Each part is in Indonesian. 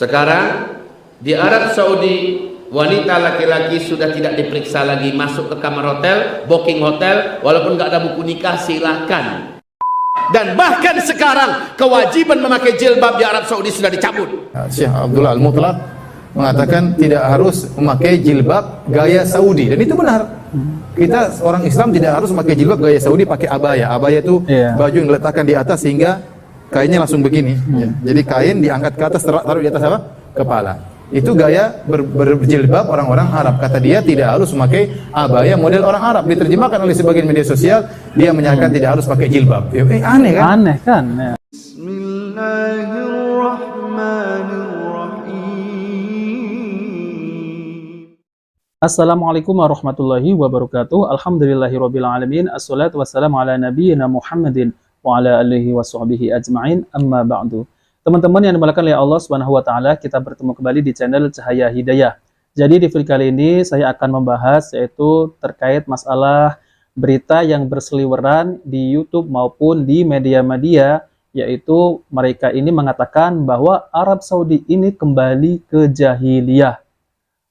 Sekarang di Arab Saudi wanita laki-laki sudah tidak diperiksa lagi masuk ke kamar hotel, booking hotel, walaupun nggak ada buku nikah silakan. Dan bahkan sekarang kewajiban memakai jilbab di Arab Saudi sudah dicabut. Syekh Abdullah Al-Mutlaq mengatakan tidak harus memakai jilbab gaya Saudi, dan itu benar. Kita orang Islam tidak harus memakai jilbab gaya Saudi, pakai abaya. Abaya itu baju yang diletakkan di atas sehingga kainnya langsung begini. Jadi kain diangkat ke atas, taruh di atas apa? Kepala. Itu gaya berjilbab orang-orang Arab. Kata dia tidak harus memakai abaya model orang Arab. Diterjemahkan oleh sebagian media sosial, dia menyatakan tidak harus pakai jilbab. Aneh kan? Aneh kan? Ya. Assalamualaikum warahmatullahi wabarakatuh. Alhamdulillahirabbil alamin. Assalatu wassalamu ala nabiyyina Muhammadin wa ala alihi washabbihi ajma'in. Amma ba'du. Teman-teman yang dimuliakan oleh Allah Subhanahu wa taala, kita bertemu kembali di channel Cahaya Hidayah. Jadi di video kali ini saya akan membahas yaitu terkait masalah berita yang berseliweran di YouTube maupun di media-media, yaitu mereka ini mengatakan bahwa Arab Saudi ini kembali ke jahiliyah.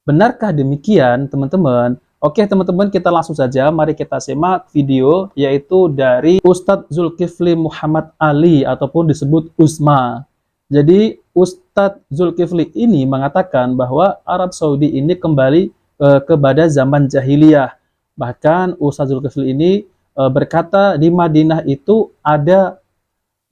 Benarkah demikian, teman-teman? Oke, teman-teman, kita langsung saja. Mari kita simak video, yaitu dari Ustadz Zulkifli Muhammad Ali, ataupun disebut Uzma. Jadi, Ustadz Zulkifli ini mengatakan bahwa Arab Saudi ini kembali kepada zaman jahiliyah. Bahkan, Ustadz Zulkifli ini berkata di Madinah itu ada,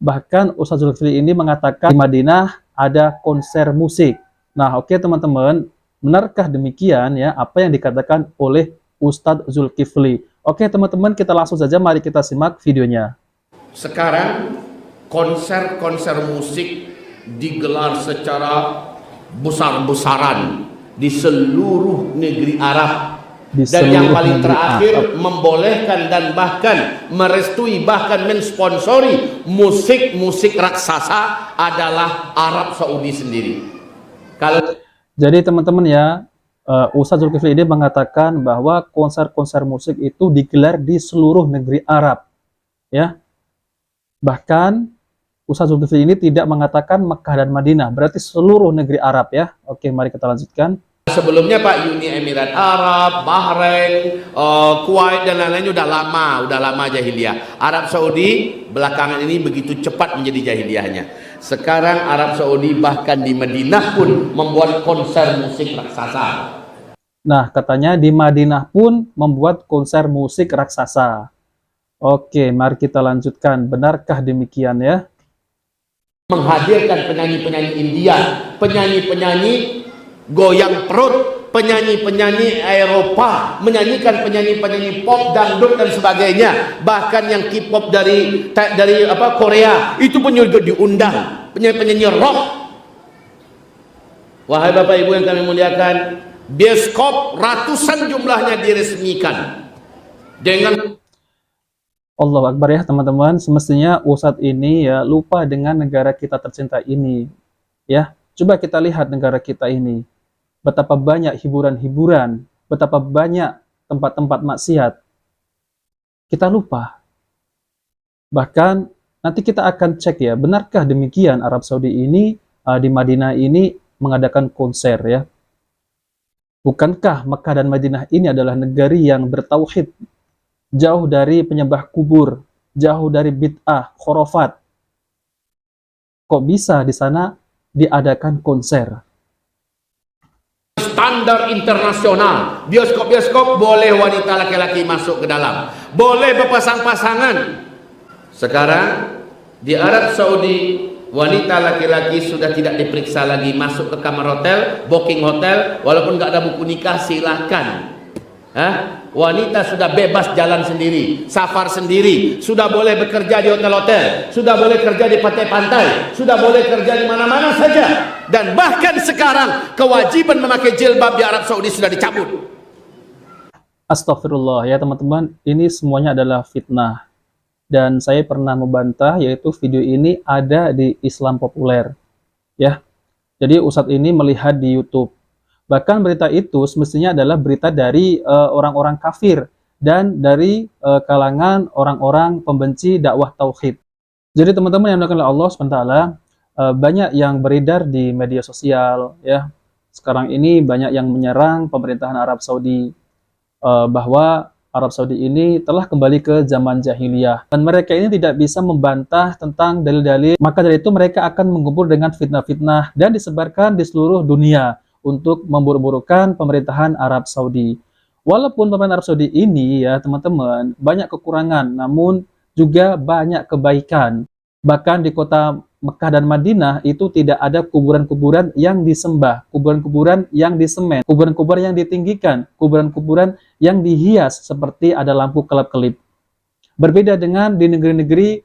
bahkan Ustadz Zulkifli ini mengatakan di Madinah ada konser musik. Nah, oke teman-teman, benarkah demikian ya apa yang dikatakan oleh Ustadz Zulkifli? Oke teman-teman, kita langsung saja, mari kita simak videonya. Sekarang konser-konser musik digelar secara besar-besaran di seluruh negeri Arab. Dan yang paling terakhir membolehkan dan bahkan merestui, bahkan mensponsori musik-musik raksasa adalah Arab Saudi sendiri. Jadi teman-teman ya, Ustadz Zulkifli ini mengatakan bahwa konser-konser musik itu digelar di seluruh negeri Arab, ya. Bahkan Ustadz Zulkifli ini tidak mengatakan Mekah dan Madinah, berarti seluruh negeri Arab ya. Oke, mari kita lanjutkan. Sebelumnya Pak, Uni Emirat Arab, Bahrain, Kuwait dan lain-lain udah lama jahiliyah. Arab Saudi belakangan ini begitu cepat menjadi jahiliyahnya. Sekarang Arab Saudi bahkan di Madinah pun membuat konser musik raksasa. Nah, katanya di Madinah pun membuat konser musik raksasa. Oke, mari kita lanjutkan. Benarkah demikian ya? Menghadirkan penyanyi-penyanyi India, penyanyi-penyanyi goyang perut, penyanyi-penyanyi Eropa, menyanyikan penyanyi-penyanyi pop, dangdut dan sebagainya. Bahkan yang K-pop dari Korea itu pun juga diundang, penyanyi-penyanyi rock. Wahai Bapak Ibu yang kami muliakan, bioskop ratusan jumlahnya diresmikan dengan Allahu Akbar ya teman-teman. Semestinya Ustadz ini ya lupa dengan negara kita tercinta ini ya. Coba kita lihat negara kita ini, betapa banyak hiburan-hiburan, betapa banyak tempat-tempat maksiat. Kita lupa. Bahkan nanti kita akan cek ya, benarkah demikian Arab Saudi ini di Madinah ini mengadakan konser ya? Bukankah Mekah dan Madinah ini adalah negeri yang bertauhid, jauh dari penyembah kubur, jauh dari bid'ah, khurafat? Kok bisa di sana diadakan konser? Standar internasional, bioskop-bioskop boleh wanita laki-laki masuk ke dalam, boleh berpasang-pasangan. Sekarang di Arab Saudi wanita laki-laki sudah tidak diperiksa lagi masuk ke kamar hotel, booking hotel, walaupun nggak ada buku nikah silakan. Wanita sudah bebas jalan sendiri, safar sendiri, sudah boleh bekerja di hotel-hotel, sudah boleh kerja di pantai-pantai, sudah boleh kerja di mana-mana saja. Dan bahkan sekarang kewajiban memakai jilbab di Arab Saudi sudah dicabut. Astagfirullah ya teman-teman, ini semuanya adalah fitnah. Dan saya pernah membantah, yaitu video ini ada di Islam Populer ya. Jadi Ustadz ini melihat di YouTube. Bahkan berita itu semestinya adalah berita dari orang-orang kafir dan dari kalangan orang-orang pembenci dakwah tauhid. Jadi teman-teman yang dimuliakan oleh Allah SWT, banyak yang beredar di media sosial ya. Sekarang ini banyak yang menyerang pemerintahan Arab Saudi bahwa Arab Saudi ini telah kembali ke zaman jahiliyah dan mereka ini tidak bisa membantah tentang dalil-dalil. Maka dari itu mereka akan mengumpul dengan fitnah-fitnah dan disebarkan di seluruh dunia untuk memburuk-burukkan pemerintahan Arab Saudi. Walaupun pemerintahan Arab Saudi ini ya teman-teman banyak kekurangan, namun juga banyak kebaikan. Bahkan di kota Mekah dan Madinah itu tidak ada kuburan-kuburan yang disembah, kuburan-kuburan yang disemen, kuburan-kuburan yang ditinggikan, kuburan-kuburan yang dihias seperti ada lampu kelap-kelip. Berbeda dengan di negeri-negeri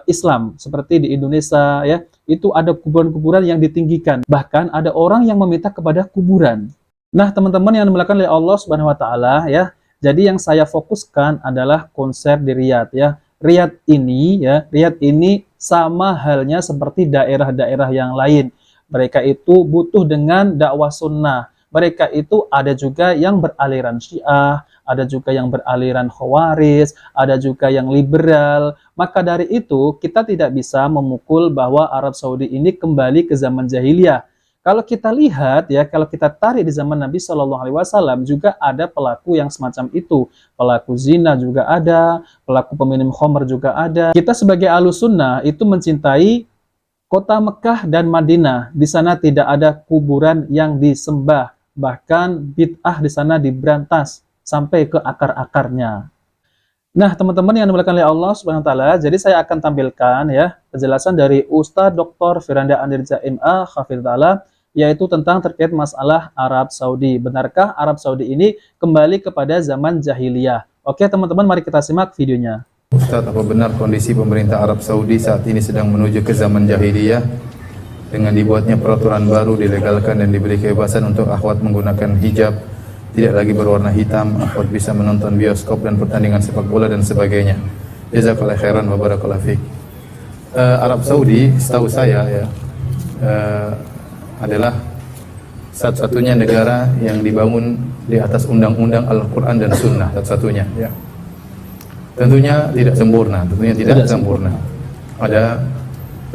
Islam seperti di Indonesia ya, itu ada kuburan-kuburan yang ditinggikan. Bahkan ada orang yang meminta kepada kuburan. Nah, teman-teman yang dimulakan oleh Allah Subhanahu wa taala ya. Jadi yang saya fokuskan adalah konser di Riyadh ya. Riyadh ini sama halnya seperti daerah-daerah yang lain. Mereka itu butuh dengan dakwah sunnah. Mereka itu ada juga yang beraliran Syiah, ada juga yang beraliran Khawarij, ada juga yang liberal. Maka dari itu kita tidak bisa memukul bahwa Arab Saudi ini kembali ke zaman jahiliyah. Kalau kita lihat ya, kalau kita tarik di zaman Nabi Shallallahu Alaihi Wasallam juga ada pelaku yang semacam itu, pelaku zina juga ada, pelaku peminum khamr juga ada. Kita sebagai Ahlussunnah itu mencintai kota Mekah dan Madinah. Di sana tidak ada kuburan yang disembah, bahkan bid'ah di sana diberantas sampai ke akar-akarnya. Nah, teman-teman yang dimuliakan oleh Allah Subhanahu wa taala, jadi saya akan tampilkan ya penjelasan dari Ustadz Dr. Firanda Anirja MA Hafizahullah, yaitu tentang terkait masalah Arab Saudi. Benarkah Arab Saudi ini kembali kepada zaman jahiliyah? Oke teman-teman, mari kita simak videonya. Ustaz, apa benar kondisi pemerintah Arab Saudi saat ini sedang menuju ke zaman jahiliyah dengan dibuatnya peraturan baru, dilegalkan dan diberi kebebasan untuk akhwat menggunakan hijab, tidak lagi berwarna hitam, akhwat bisa menonton bioskop dan pertandingan sepak bola dan sebagainya. Jazakallahu khairan wa barakallahu fiik. Arab Saudi setahu saya ya adalah satu-satunya negara yang dibangun di atas undang-undang Al-Quran dan Sunnah, satu-satunya ya. Tentunya tidak sempurna, ada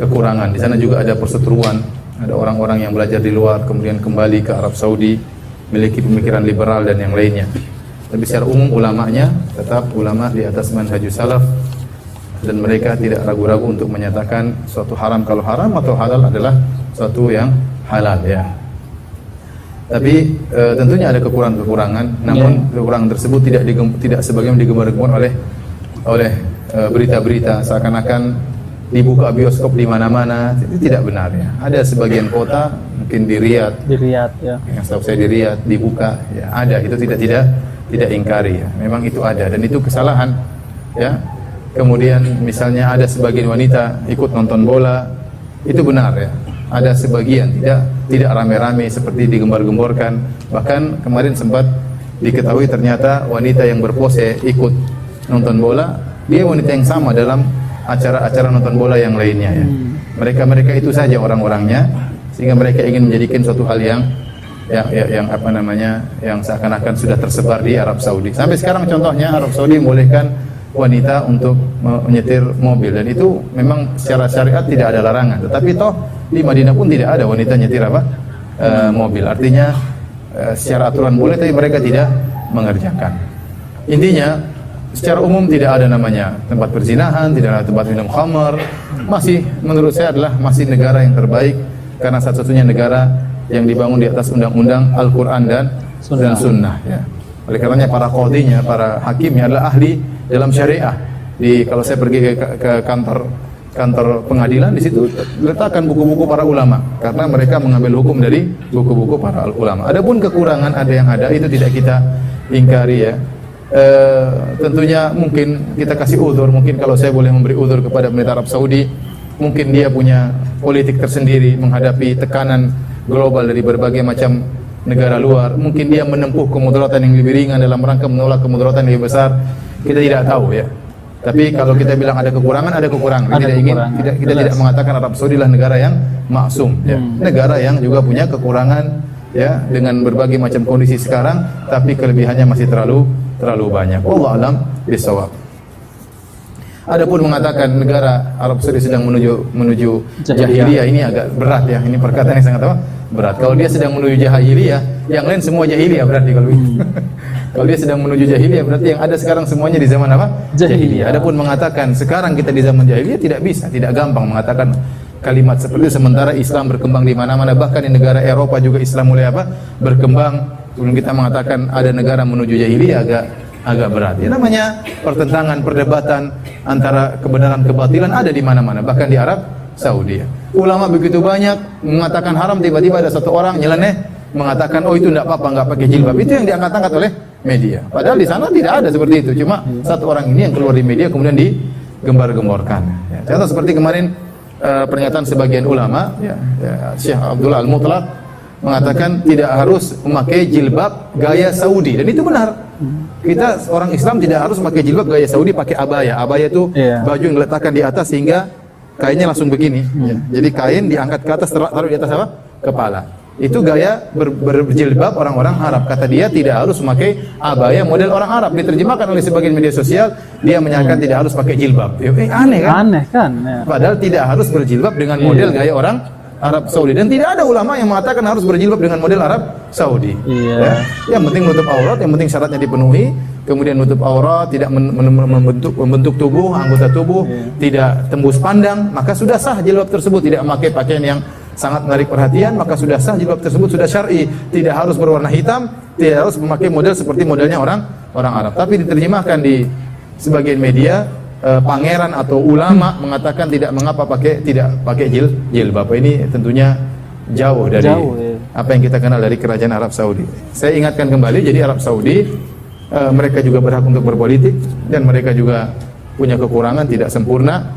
kekurangan. Di sana juga ada perseteruan, ada orang-orang yang belajar di luar kemudian kembali ke Arab Saudi, memiliki pemikiran liberal dan yang lainnya. Tapi secara umum ulamanya tetap ulama di atas manhajus salaf, dan mereka tidak ragu-ragu untuk menyatakan suatu haram kalau haram atau halal adalah suatu yang halal ya. Tapi tentunya ada kekurangan-kekurangan, namun kekurangan tersebut tidak sebagaimana digembar-gemborkan oleh berita-berita seakan-akan dibuka bioskop di mana-mana. Itu tidak benar ya. Ada sebagian kota mungkin di Riyadh ya. Yang setahu saya di Riyadh dibuka ya, ada. Itu tidak ingkari ya. Memang itu ada dan itu kesalahan ya. Kemudian misalnya ada sebagian wanita ikut nonton bola, itu benar ya. Ada sebagian tidak rame-rame seperti digembar-gemborkan. Bahkan kemarin sempat diketahui ternyata wanita yang berpose ikut nonton bola, dia wanita yang sama dalam acara-acara nonton bola yang lainnya ya. Mereka itu saja orang-orangnya, sehingga mereka ingin menjadikan suatu hal yang yang seakan-akan sudah tersebar di Arab Saudi. Sampai sekarang contohnya Arab Saudi membolehkan wanita untuk menyetir mobil, dan itu memang secara syariat tidak ada larangan. Tetapi toh di Madinah pun tidak ada wanita nyetir mobil. Artinya secara aturan boleh, tapi mereka tidak mengerjakan. Intinya secara umum tidak ada namanya tempat perzinahan, tidak ada tempat minum khamar. Masih menurut saya adalah masih negara yang terbaik, karena satu-satunya negara yang dibangun di atas undang-undang Al-Quran dan Sunnah ya. Oleh karenanya para qadhinya, para hakimnya adalah ahli dalam syariah. Kalau saya pergi ke kantor pengadilan, di situ letakkan buku-buku para ulama, karena mereka mengambil hukum dari buku-buku para ulama. Adapun kekurangan ada yang ada, itu tidak kita ingkari ya. Tentunya mungkin kita kasih uzur. Mungkin kalau saya boleh memberi uzur kepada pemerintah Arab Saudi, mungkin dia punya politik tersendiri menghadapi tekanan global dari berbagai macam negara luar. Mungkin dia menempuh kemudaratan yang lebih ringan dalam rangka menolak kemudaratan yang lebih besar. Kita tidak tahu ya. Tapi kalau kita bilang ada kekurangan, ada kekurangan. Kita tidak mengatakan Arab Saudi adalah negara yang maksum ya. Negara yang juga punya kekurangan ya, dengan berbagai macam kondisi sekarang, tapi kelebihannya masih terlalu banyak. Wallahu a'lam bishawab. Adapun mengatakan negara Arab Saudi sedang menuju jahiliyah, ini agak berat ya. Ini perkataan yang sangat apa? Berat. Kalau dia sedang menuju jahiliyah, yang lain semua jahiliyah berarti kalau begitu. Kalau dia sedang menuju jahiliyah, berarti yang ada sekarang semuanya di zaman apa? Jahiliyah. Adapun mengatakan sekarang kita di zaman jahiliyah, tidak bisa, tidak gampang mengatakan kalimat seperti itu, sementara Islam berkembang di mana-mana, bahkan di negara Eropa juga Islam mulai apa? Berkembang. Kemudian kita mengatakan ada negara menuju jahiliyah, agak berat. Ya, namanya pertentangan, perdebatan antara kebenaran kebatilan ada di mana-mana, bahkan di Arab Saudi. Ulama begitu banyak mengatakan haram, tiba-tiba ada satu orang nyeleneh mengatakan oh itu tidak apa-apa, nggak pakai jilbab. Itu yang diangkat-angkat oleh media. Padahal di sana tidak ada seperti itu. Cuma satu orang ini yang keluar di media kemudian digembar-gemborkan. Ya, contoh seperti kemarin pernyataan sebagian ulama, Syekh Abdullah Al-Mutlaq mengatakan tidak harus memakai jilbab gaya Saudi, dan itu benar. Kita orang Islam tidak harus memakai jilbab gaya Saudi, pakai abaya. Abaya itu baju yang diletakkan di atas sehingga kainnya langsung begini. Jadi kain diangkat ke atas, taruh di atas apa? Kepala. Itu gaya berjilbab orang-orang Arab. Kata dia tidak harus memakai abaya model orang Arab. Diterjemahkan oleh sebagian media sosial, dia menyatakan tidak harus pakai jilbab. Aneh kan? Aneh kan? Ya. Padahal tidak harus berjilbab dengan model gaya orang Arab Saudi, dan tidak ada ulama yang mengatakan harus berjilbab dengan model Arab Saudi. Ya. Yang penting menutup aurat, yang penting syaratnya dipenuhi, kemudian menutup aurat, tidak membentuk tubuh, anggota tubuh, tidak tembus pandang, maka sudah sah jilbab tersebut. Tidak memakai pakaian yang sangat menarik perhatian, maka sudah sah jilbab tersebut, sudah syar'i. Tidak harus berwarna hitam, tidak harus memakai model seperti modelnya orang Arab. Tapi diterjemahkan di sebagian media, pangeran atau ulama mengatakan tidak mengapa tidak pakai jilbab. Ini tentunya jauh dari apa yang kita kenal dari kerajaan Arab Saudi. Saya ingatkan kembali, jadi Arab Saudi mereka juga berhak untuk berpolitik, dan mereka juga punya kekurangan, tidak sempurna,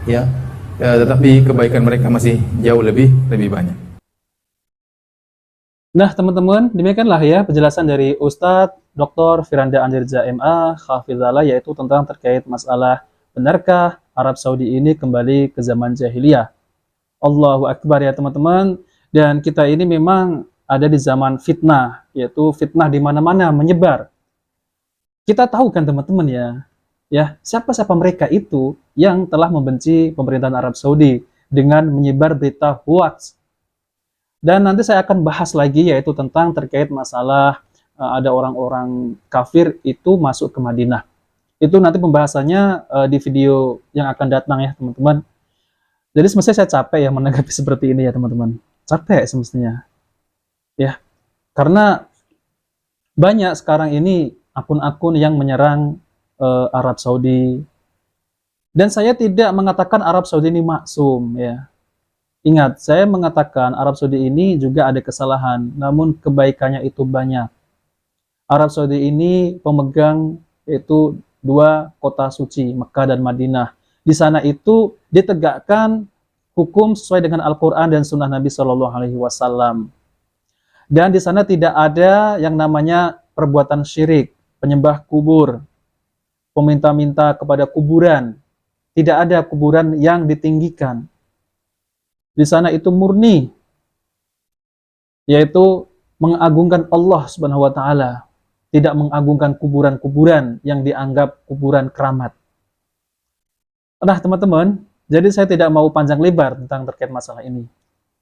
ya. Tetapi kebaikan mereka masih jauh lebih banyak. Nah, teman-teman, demikianlah ya penjelasan dari Ustadz Dr. Firanda Andirja MA Hafizallah, yaitu tentang terkait masalah benarkah Arab Saudi ini kembali ke zaman jahiliyah. Allahu Akbar ya teman-teman. Dan kita ini memang ada di zaman fitnah, yaitu fitnah di mana-mana menyebar. Kita tahu kan teman-teman ya siapa-siapa mereka itu yang telah membenci pemerintahan Arab Saudi dengan menyebar berita hoax. Dan nanti saya akan bahas lagi, yaitu tentang terkait masalah ada orang-orang kafir itu masuk ke Madinah. Itu nanti pembahasannya di video yang akan datang ya teman-teman. Jadi semestinya saya capek ya menanggapi seperti ini ya teman-teman. Capek semestinya. Ya, karena banyak sekarang ini akun-akun yang menyerang Arab Saudi. Dan saya tidak mengatakan Arab Saudi ini maksum ya. Ingat, saya mengatakan Arab Saudi ini juga ada kesalahan, namun kebaikannya itu banyak. Arab Saudi ini pemegang yaitu 2 kota suci, Mekah dan Madinah. Di sana itu ditegakkan hukum sesuai dengan Al-Quran dan Sunnah Nabi SAW. Dan di sana tidak ada yang namanya perbuatan syirik, penyembah kubur, peminta-minta kepada kuburan. Tidak ada kuburan yang ditinggikan. Di sana itu murni, yaitu mengagungkan Allah Subhanahu wa Ta'ala, tidak mengagungkan kuburan-kuburan yang dianggap kuburan keramat. Nah, teman-teman, jadi saya tidak mau panjang lebar tentang terkait masalah ini.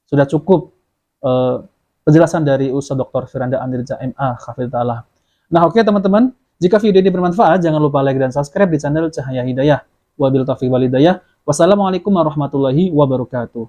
Sudah cukup penjelasan dari Ustaz Dr. Firanda Andirja MA Hafizallah. Nah, oke teman-teman, jika video ini bermanfaat, jangan lupa like dan subscribe di channel Cahaya Hidayah. Wabillahi taufiq wal hidayah. Wassalamualaikum warahmatullahi wabarakatuh.